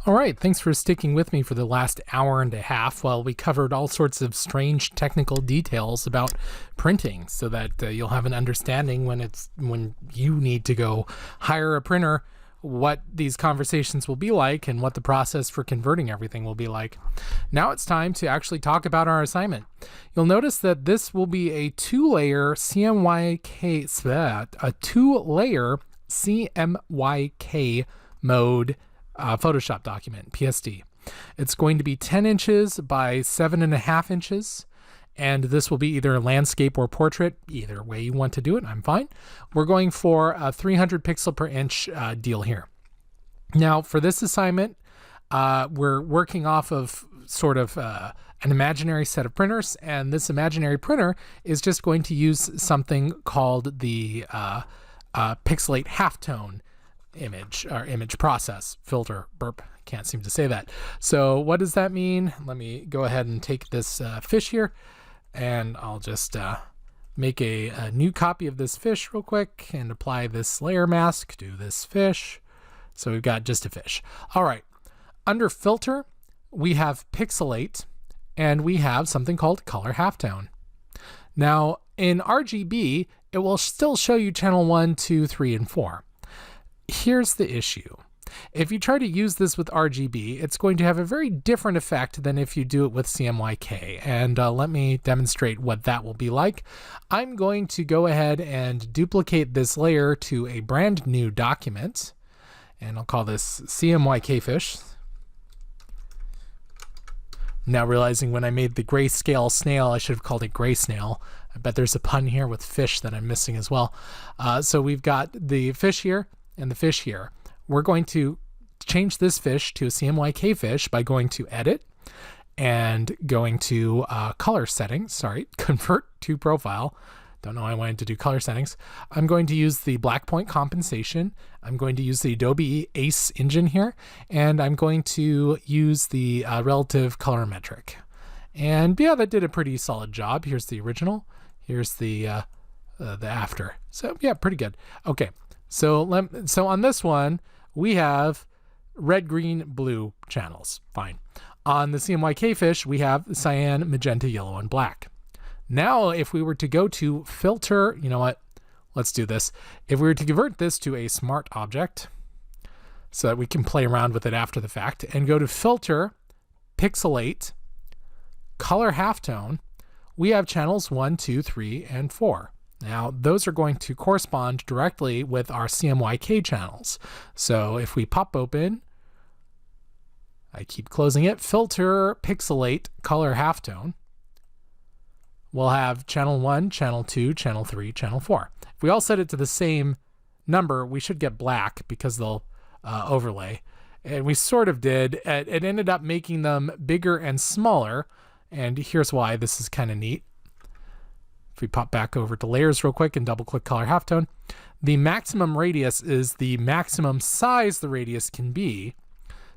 All right, thanks for sticking with me for the last hour and a half while we covered all sorts of strange technical details about printing so that you'll have an understanding when you need to go hire a printer, what these conversations will be like and what the process for converting everything will be like. Now it's time to actually talk about our assignment. You'll notice that this will be a two-layer CMYK mode Photoshop document, PSD. It's going to be 10 inches by 7.5 inches, and this will be either landscape or portrait. Either way you want to do it, I'm fine. We're going for a 300 pixel per inch deal here. Now, for this assignment, we're working off of sort of an imaginary set of printers, and this imaginary printer is just going to use something called the Pixelate Halftone image process filter. Can't seem to say that. So what does that mean? Let me go ahead and take this fish here, and I'll just make a new copy of this fish real quick and apply this layer mask to this fish. So we've got just a fish. All right, under filter we have Pixelate, and we have something called color halftone. Now in RGB it will still show you channel 1, 2, 3, and 4. Here's the issue. If you try to use this with RGB, it's going to have a very different effect than if you do it with CMYK. And let me demonstrate what that will be like. I'm going to go ahead and duplicate this layer to a brand new document. And I'll call this CMYK fish. Now realizing when I made the grayscale snail, I should have called it gray snail. I bet there's a pun here with fish that I'm missing as well. So we've got the fish here and the fish here. We're going to change this fish to a CMYK fish by going to edit and going to color settings, convert to profile. Don't know why I wanted to do color settings. I'm going to use the black point compensation. I'm going to use the Adobe Ace engine here, and I'm going to use the relative colorimetric. And yeah, that did a pretty solid job. Here's the original. Here's the after. So yeah, pretty good. Okay. So on this one, we have red, green, blue channels. Fine. On the CMYK fish, we have cyan, magenta, yellow, and black. Now, if we were to go to filter, you know what? Let's do this. If we were to convert this to a smart object so that we can play around with it after the fact and go to filter, pixelate, color halftone, we have channels 1, 2, 3, and 4. Now, those are going to correspond directly with our CMYK channels. So if we pop open, I keep closing it, filter, pixelate, color halftone, we'll have channel 1, channel 2, channel 3, channel 4. If we all set it to the same number, we should get black because they'll overlay. And we sort of did. It ended up making them bigger and smaller. And here's why. This is kind of neat. If we pop back over to layers real quick and double click color halftone, the maximum radius is the maximum size the radius can be.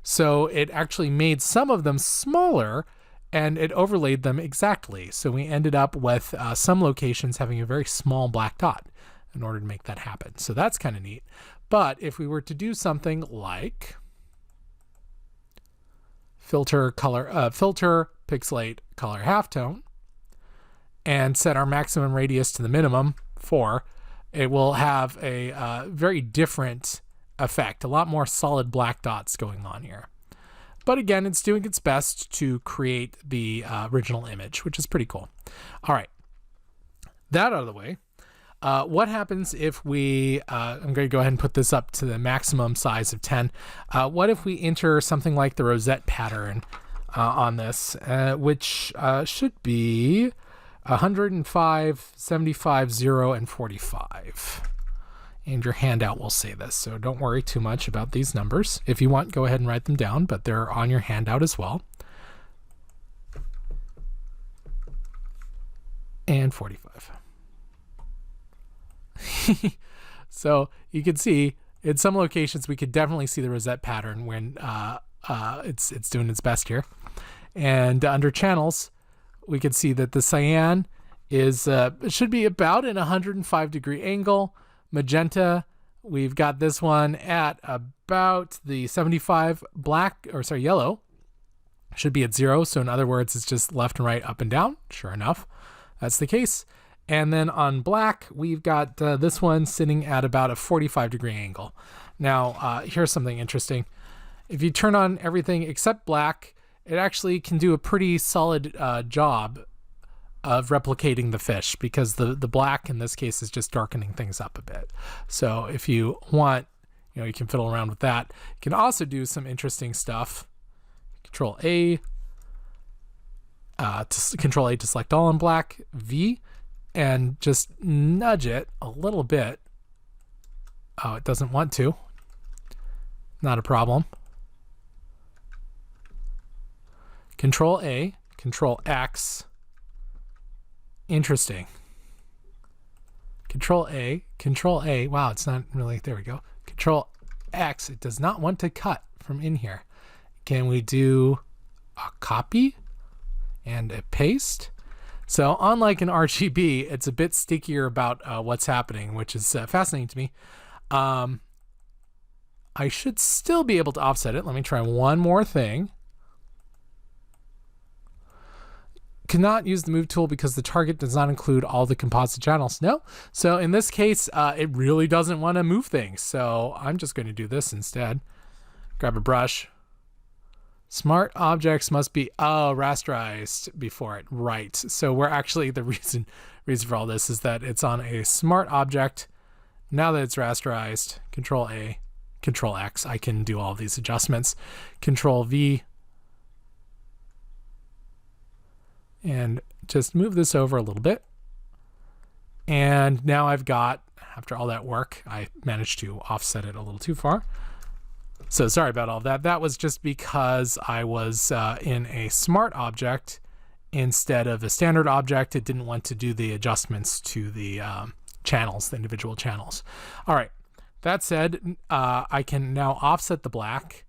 So it actually made some of them smaller and it overlaid them exactly. So we ended up with some locations having a very small black dot in order to make that happen. So that's kind of neat. But if we were to do something like filter, pixelate, color halftone, and set our maximum radius to the minimum, 4, it will have a very different effect, a lot more solid black dots going on here. But again, it's doing its best to create the original image, which is pretty cool. All right, that out of the way. What happens if we, I'm going to go ahead and put this up to the maximum size of 10. What if we enter something like the rosette pattern on this, which should be 105, 75, 0, and 45. And your handout will say this, so don't worry too much about these numbers. If you want, go ahead and write them down, but they're on your handout as well. And 45. So you can see in some locations we could definitely see the rosette pattern when it's doing its best here. And under channels, we can see that the cyan is should be about an 105 degree angle. Magenta we've got this one at about the 75 yellow. Should be at 0. So in other words, it's just left and right, up and down. Sure enough, that's the case. And then on black, we've got this one sitting at about a 45-degree angle. Now, here's something interesting. If you turn on everything except black, it actually can do a pretty solid job of replicating the fish, because the black in this case is just darkening things up a bit. So if you want, you can fiddle around with that. You can also do some interesting stuff. Control A to select all in black, V, and just nudge it a little bit. Oh, it doesn't want to. Not a problem. Control A, Control X. Interesting. Control A. Wow, it's not really, there we go. Control X, it does not want to cut from in here. Can we do a copy and a paste? So unlike an RGB, it's a bit stickier about what's happening, which is fascinating to me. I should still be able to offset it. Let me try one more thing. Cannot use the move tool because the target does not include all the composite channels. No. So in this case, it really doesn't want to move things. So I'm just going to do this instead. Grab a brush. Smart objects must be rasterized before it. Right. So we're actually, the reason for all this is that it's on a smart object. Now that it's rasterized, Control A, Control X, I can do all of these adjustments. Control V. And just move this over a little bit. And now I've got, after all that work, I managed to offset it a little too far. So sorry about all that. That was just because I was in a smart object instead of a standard object. It didn't want to do the adjustments to the channels, the individual channels. All right. That said, I can now offset the black.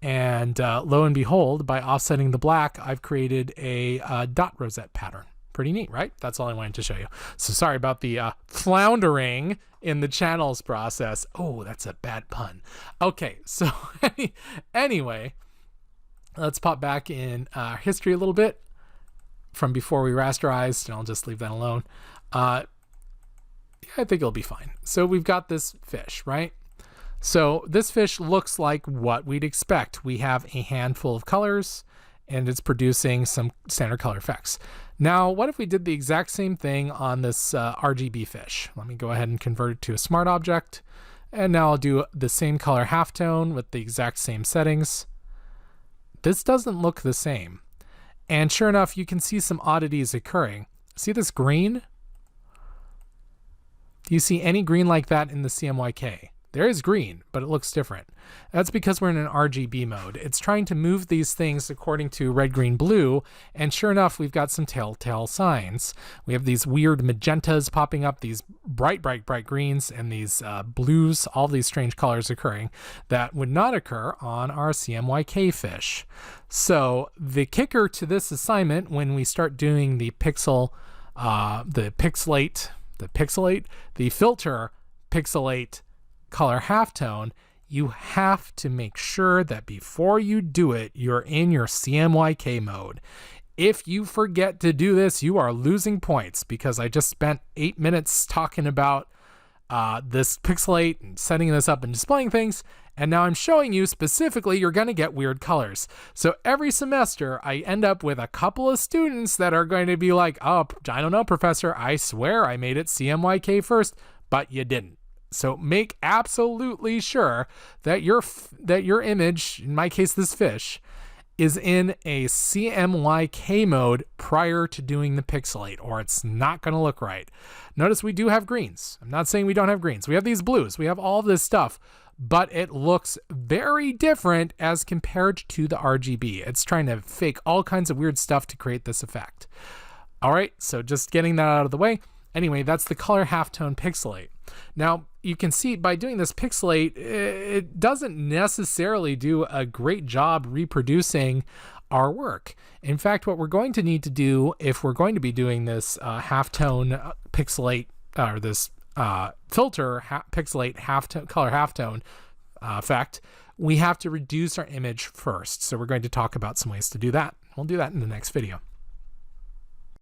And lo and behold, by offsetting the black, I've created a dot rosette pattern. Pretty neat, right? That's all I wanted to show you. So sorry about the floundering in the channels process. Oh, that's a bad pun. Okay, so anyway, let's pop back in history a little bit from before we rasterized, and I'll just leave that alone. I think it'll be fine. So we've got this fish, right? So this fish looks like what we'd expect. We have a handful of colors, and it's producing some standard color effects. Now, what if we did the exact same thing on this RGB fish? Let me go ahead and convert it to a smart object. And now I'll do the same color halftone with the exact same settings. This doesn't look the same. And sure enough, you can see some oddities occurring. See this green? Do you see any green like that in the CMYK? There is green, but it looks different. That's because we're in an RGB mode. It's trying to move these things according to red, green, blue, and sure enough, we've got some telltale signs. We have these weird magentas popping up, these bright greens, and these blues, all these strange colors occurring that would not occur on our CMYK fish. So the kicker to this assignment, when we start doing the filter Pixelate color halftone, you have to make sure that before you do it, you're in your CMYK mode. If you forget to do this, you are losing points, because I just spent 8 minutes talking about this Pixelate and setting this up and displaying things, and now I'm showing you specifically you're going to get weird colors. So every semester, I end up with a couple of students that are going to be like, oh, I don't know, professor, I swear I made it CMYK first, but you didn't. So make absolutely sure that your image, in my case this fish, is in a CMYK mode prior to doing the Pixelate, or it's not going to look right. Notice we do have greens. I'm not saying we don't have greens. We have these blues. We have all this stuff, but it looks very different as compared to the RGB. It's trying to fake all kinds of weird stuff to create this effect. All right, so just getting that out of the way. Anyway, that's the color halftone Pixelate. Now, you can see by doing this Pixelate, it doesn't necessarily do a great job reproducing our work. In fact, what we're going to need to do if we're going to be doing this halftone Pixelate, or this filter, pixelate color halftone effect, we have to reduce our image first. So we're going to talk about some ways to do that. We'll do that in the next video.